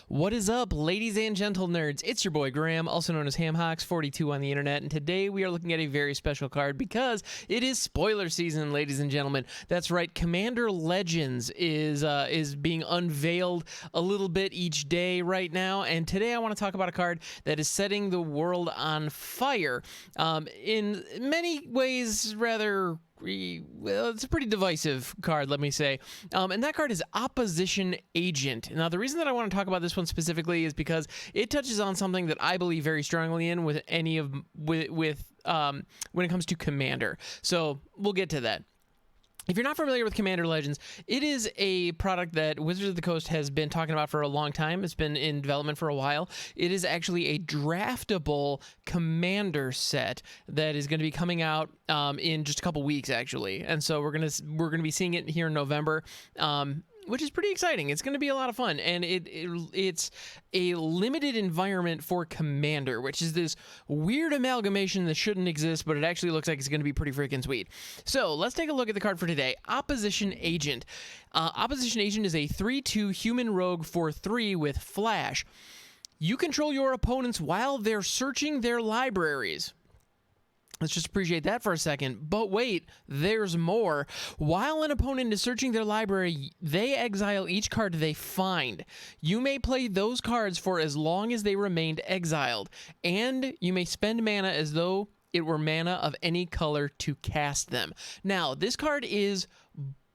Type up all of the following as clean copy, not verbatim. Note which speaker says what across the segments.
Speaker 1: What is up, ladies and gentle nerds? It's your boy Graham, also known as HamHawks42 on the internet, and today we are looking at a very special card because it is spoiler season, ladies and gentlemen. That's right, Commander Legends is being unveiled a little bit each day right now, and today I want to talk about a card that is setting the world on fire. In many ways, rather. Well, it's a pretty divisive card, let me say. And that card is Opposition Agent. Now, the reason that I want to talk about this one specifically is because it touches on something that I believe very strongly in when it comes to Commander. So we'll get to that. If you're not familiar with Commander Legends, it is a product that Wizards of the Coast has been talking about for a long time. It's been in development for a while. It is actually a draftable Commander set that is going to be coming out in just a couple weeks, actually. And so we're gonna be seeing it here in November. Which is pretty exciting. It's going to be a lot of fun, and it's a limited environment for Commander, which is this weird amalgamation that shouldn't exist, but it actually looks like it's going to be pretty freaking sweet. So let's take a look at the card for today, Opposition Agent. Opposition Agent is a 3/2 human rogue for 3 with flash. You control your opponents while they're searching their libraries. Let's just appreciate that for a second. But wait, there's more. While an opponent is searching their library, they exile each card they find. You may play those cards for as long as they remained exiled, and you may spend mana as though it were mana of any color to cast them. Now, this card is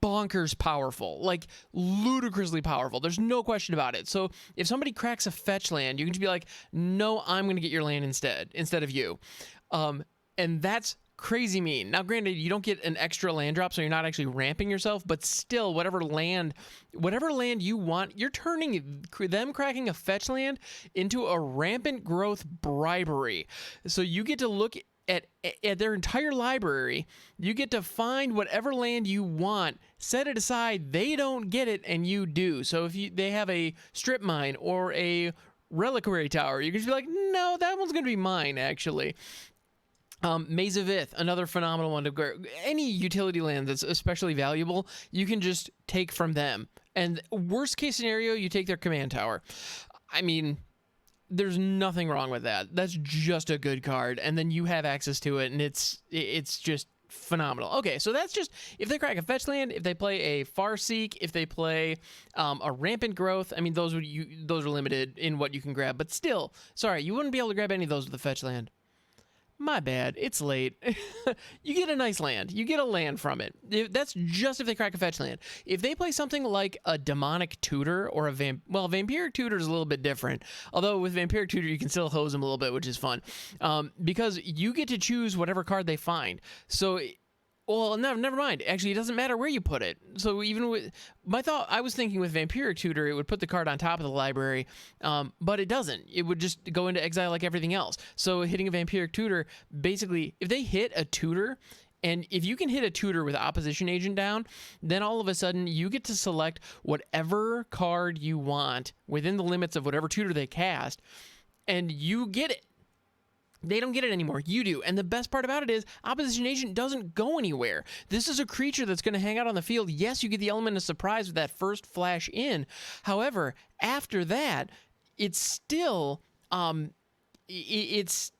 Speaker 1: bonkers powerful, like ludicrously powerful. There's no question about it. So if somebody cracks a fetch land, you can just be like, no, I'm going to get your land instead of you. And that's crazy mean. Now, granted, you don't get an extra land drop, so you're not actually ramping yourself, but still, whatever land you want, you're turning them cracking a fetch land into a rampant growth bribery. So you get to look at their entire library, you get to find whatever land you want, set it aside, they don't get it, and you do. So if they have a strip mine or a reliquary tower, you can just be like, no, that one's going to be mine, actually. Maze of Ith, another phenomenal one to grab. Any utility land that's especially valuable, you can just take from them. And worst case scenario, you take their command tower. I mean, there's nothing wrong with that. That's just a good card, and then you have access to it, and it's just phenomenal. Okay, so that's just if they crack a fetch land, if they play a Farseek, if they play a Rampant Growth. I mean, those are limited in what you can grab, but still, sorry, you wouldn't be able to grab any of those with a fetch land. My bad, it's late. You get a nice land. You get a land from it. That's just if they crack a fetch land. If they play something like a Demonic Tutor or a Vampiric Tutor is a little bit different. Although with Vampiric Tutor, you can still hose them a little bit, which is fun. Because you get to choose whatever card they find. So, well, no, never mind. Actually, it doesn't matter where you put it. So even with I was thinking with Vampiric Tutor, it would put the card on top of the library, but it doesn't. It would just go into exile like everything else. So hitting a Vampiric Tutor, basically, if they hit a tutor, and if you can hit a tutor with Opposition Agent down, then all of a sudden you get to select whatever card you want within the limits of whatever tutor they cast, and you get it. They don't get it anymore. You do. And the best part about it is Opposition Agent doesn't go anywhere. This is a creature that's going to hang out on the field. Yes, you get the element of surprise with that first flash in. However, after that, it's still it's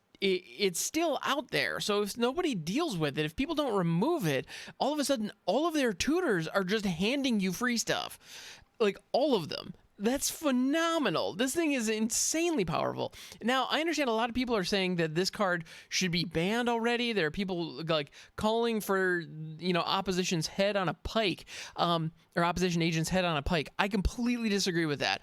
Speaker 1: still out there. So if nobody deals with it, if people don't remove it, all of a sudden all of their tutors are just handing you free stuff. Like all of them. That's phenomenal. This thing is insanely powerful. Now, I understand a lot of people are saying that this card should be banned already. There are people like calling for, Opposition's head on a pike, or Opposition Agent's head on a pike. I completely disagree with that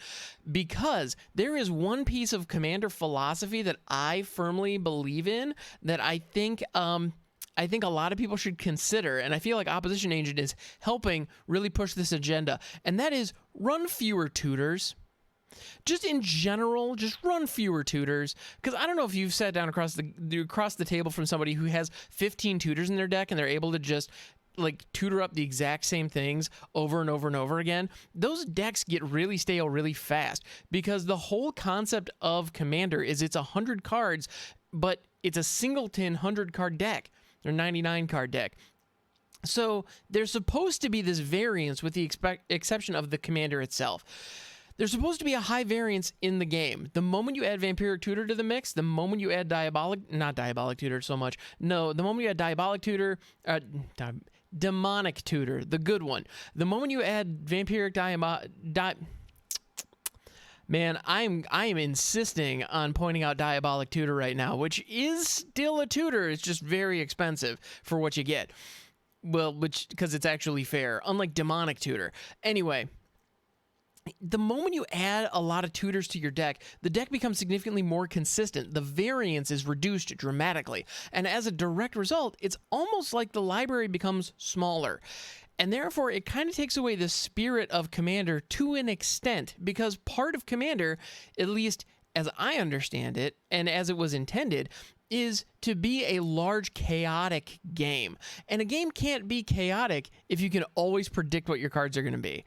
Speaker 1: because there is one piece of Commander philosophy that I firmly believe in that I think a lot of people should consider, and I feel like Opposition Agent is helping really push this agenda, and that is run fewer tutors. Just in general, just run fewer tutors, because I don't know if you've sat down across the table from somebody who has 15 tutors in their deck and they're able to just like tutor up the exact same things over and over and over again. Those decks get really stale really fast because the whole concept of Commander is it's 100 cards, but it's a singleton 100 card deck. Or 99 card deck. So there's supposed to be this variance with the exception of the commander itself. there's supposed to be a high variance in the game. The moment you add Vampiric Tutor to the mix, the moment you add not Diabolic Tutor so much. No, the moment you add Diabolic Tutor, Demonic Tutor, the good one. The moment you add Vampiric Man, I am insisting on pointing out Diabolic Tutor right now, which is still a tutor. It's just very expensive for what you get. Well, because it's actually fair, unlike Demonic Tutor. Anyway, the moment you add a lot of tutors to your deck, the deck becomes significantly more consistent. The variance is reduced dramatically. And as a direct result, it's almost like the library becomes smaller. And therefore, it kind of takes away the spirit of Commander to an extent, because part of Commander, at least as I understand it, and as it was intended, is to be a large chaotic game. And a game can't be chaotic if you can always predict what your cards are going to be.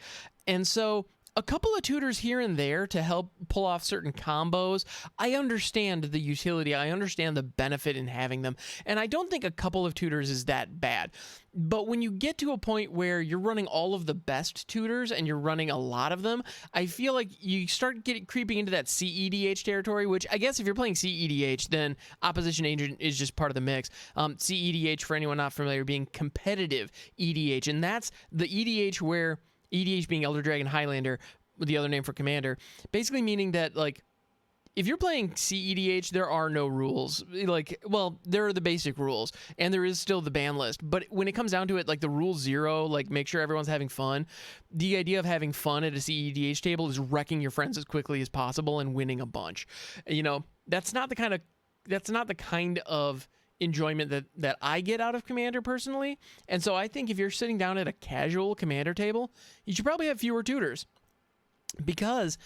Speaker 1: And so a couple of tutors here and there to help pull off certain combos, I understand the utility, I understand the benefit in having them, and I don't think a couple of tutors is that bad. But when you get to a point where you're running all of the best tutors and you're running a lot of them, I feel like you start creeping into that CEDH territory, which I guess if you're playing CEDH, then Opposition Agent is just part of the mix. CEDH, for anyone not familiar, being competitive EDH, and that's the EDH where EDH being Elder Dragon Highlander, the other name for Commander, basically meaning that, like, if you're playing CEDH, there are no rules. Like, well, there are the basic rules, and there is still the ban list. But when it comes down to it, like, the rule 0, like, make sure everyone's having fun. The idea of having fun at a CEDH table is wrecking your friends as quickly as possible and winning a bunch. You know, that's not the kind of enjoyment that I get out of Commander personally. And so I think if you're sitting down at a casual Commander table, you should probably have fewer tutors, because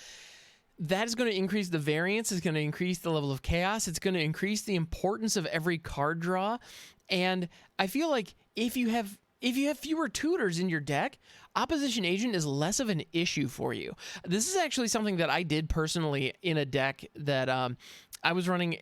Speaker 1: that is going to increase the variance, it's going to increase the level of chaos, it's going to increase the importance of every card draw. And I feel like if you have fewer tutors in your deck, Opposition Agent is less of an issue for you. This is actually something that I did personally in a deck that I was running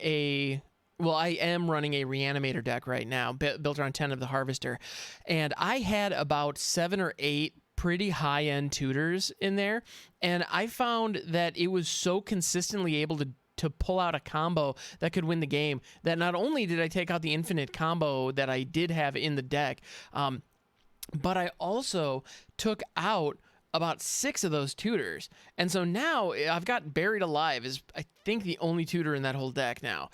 Speaker 1: I am running a Reanimator deck right now, built around 10 of the Harvester, and I had about 7 or 8 pretty high-end tutors in there, and I found that it was so consistently able to pull out a combo that could win the game, that not only did I take out the infinite combo that I did have in the deck, but I also took out about 6 of those tutors. And so now I've got Buried Alive is, I think, the only tutor in that whole deck now.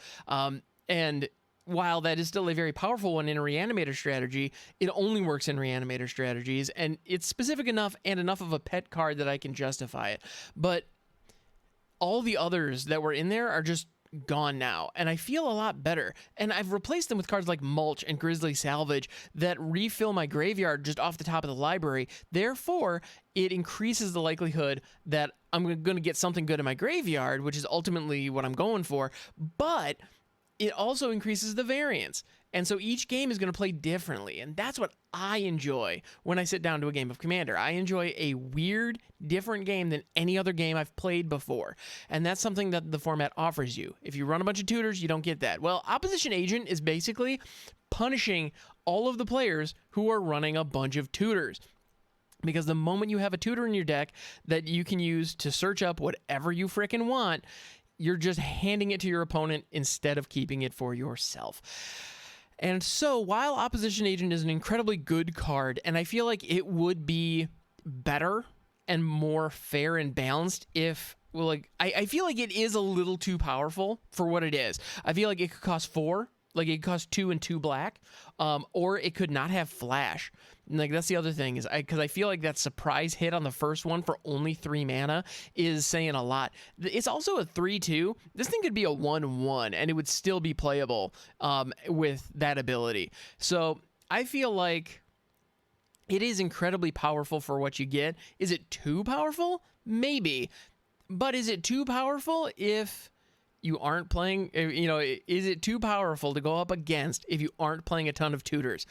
Speaker 1: And while that is still a very powerful one in a Reanimator strategy, it only works in Reanimator strategies, and it's specific enough and enough of a pet card that I can justify it. But all the others that were in there are just gone now, and I feel a lot better. And I've replaced them with cards like Mulch and Grizzly Salvage that refill my graveyard just off the top of the library. Therefore, it increases the likelihood that I'm going to get something good in my graveyard, which is ultimately what I'm going for. But it also increases the variance. And so each game is going to play differently. And that's what I enjoy when I sit down to a game of Commander. I enjoy a weird, different game than any other game I've played before. And that's something that the format offers you. If you run a bunch of tutors, you don't get that. Well, Opposition Agent is basically punishing all of the players who are running a bunch of tutors. Because the moment you have a tutor in your deck that you can use to search up whatever you frickin' want, you're just handing it to your opponent instead of keeping it for yourself. And so while Opposition Agent is an incredibly good card, and I feel like it would be better and more fair and balanced if, well, like, I feel like it is a little too powerful for what it is. I feel like it could cost 4, like it could cost 2 and 2 black, or it could not have flash. Like, that's the other thing, is because I feel like that surprise hit on the first one for only 3 mana is saying a lot. It's also a 3/2. This thing could be a 1/1, and it would still be playable with that ability. So I feel like it is incredibly powerful for what you get. Is it too powerful? Maybe. But is it too powerful if you aren't playing, you know, is it too powerful to go up against if you aren't playing a ton of tutors?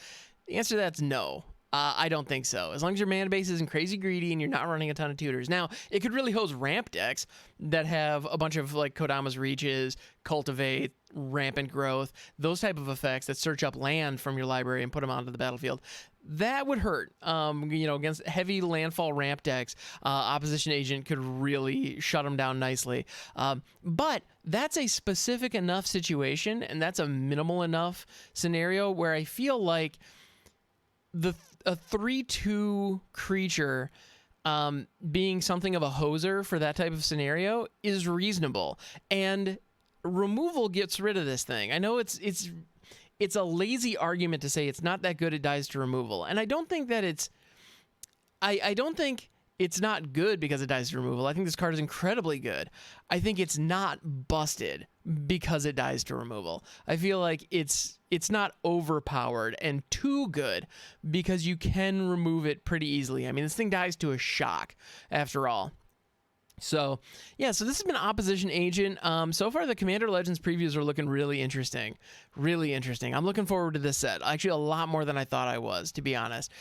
Speaker 1: The answer to that's no. I don't think so. As long as your mana base isn't crazy greedy and you're not running a ton of tutors. Now, it could really hose ramp decks that have a bunch of, like, Kodama's Reaches, Cultivate, Rampant Growth, those type of effects that search up land from your library and put them onto the battlefield. that would hurt. Against heavy landfall ramp decks, Opposition Agent could really shut them down nicely. But that's a specific enough situation, and that's a minimal enough scenario where I feel like a 3/2 creature being something of a hoser for that type of scenario is reasonable. And removal gets rid of this thing. I know it's a lazy argument to say it's not that good, it dies to removal. And I don't think that I don't think it's not good because it dies to removal. I think this card is incredibly good. I think it's not busted because it dies to removal. I feel like it's not overpowered and too good because you can remove it pretty easily. I mean, this thing dies to a shock after all. So, yeah, so this has been Opposition Agent. So far, the Commander Legends previews are looking really interesting. Really interesting. I'm looking forward to this set. Actually, a lot more than I thought I was, to be honest.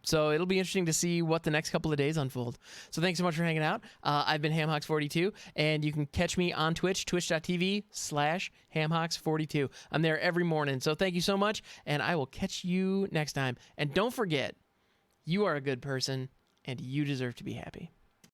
Speaker 1: So it'll be interesting to see what the next couple of days unfold. So thanks so much for hanging out. I've been HamHawks42, and you can catch me on Twitch, twitch.tv/HamHawks42. I'm there every morning. So thank you so much, and I will catch you next time. And don't forget, you are a good person, and you deserve to be happy.